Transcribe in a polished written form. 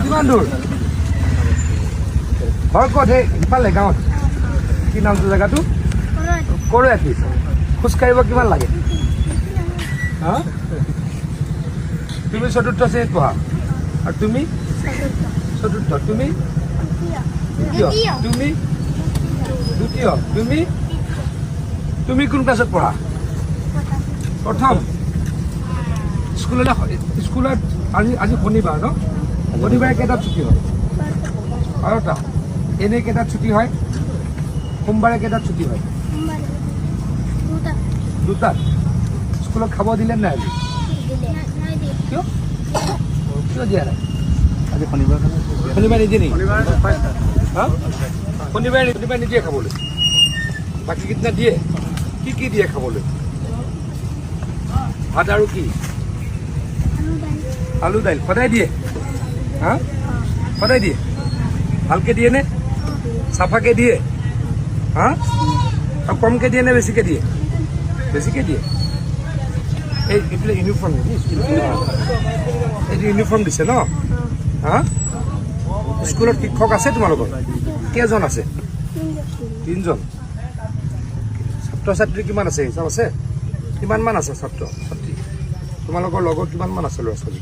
কিমান দূৰ ঘৰ ক'ত সেই ইফালে গাঁৱত কি নামটো জেগাটো কৰৈয়াতি খোজকাঢ়িব কিমান লাগে হা তুমি চতুৰ্থ শ্ৰেণীত পঢ়া আৰু তুমি চতুৰ্থ তুমি দ্বিতীয় তুমি দ্বিতীয় তুমি তুমি কোন ক্লাছত পঢ়া প্ৰথম স্কুলত আজি শনিবাৰ ন শনিবাৰে কেইটাত ছুটি হয় 12টা এনে কেইটাত ছুটি হয় সোমবাৰে কেইটাত ছুটি হয় 2টাত স্কুলত খাব দিলে নাই আজি কিয় কিয় দিয়া নাই আজি শনিবাৰ নিদিয়ে নেকি শনিবাৰে নিদিয়ে খাবলৈ বাকী কেইদিনা দিয়ে কি দিয়ে খাবলৈ ভাত আৰু কি আলু দাইল সদায় দিয়ে হা সদায় দিয়ে ভালকে দিয়ে নে চাফাকে দিয়ে হা আৰু কমকে দিয়ে নে বেছিকে দিয়ে বেছিকে দিয়ে এই এইফালে ইউনিফৰ্ম এইটো ইউনিফৰ্ম দিছে ন হা স্কুলত শিক্ষক আছে তোমালোকৰ কেইজন আছে 3জন ছাত্ৰ ছাত্ৰী কিমান আছে হিচাপ আছে কিমানমান আছে ছাত্ৰ ছাত্ৰী তোমালোকৰ লগৰ কিমানমান আছে ল'ৰা ছোৱালী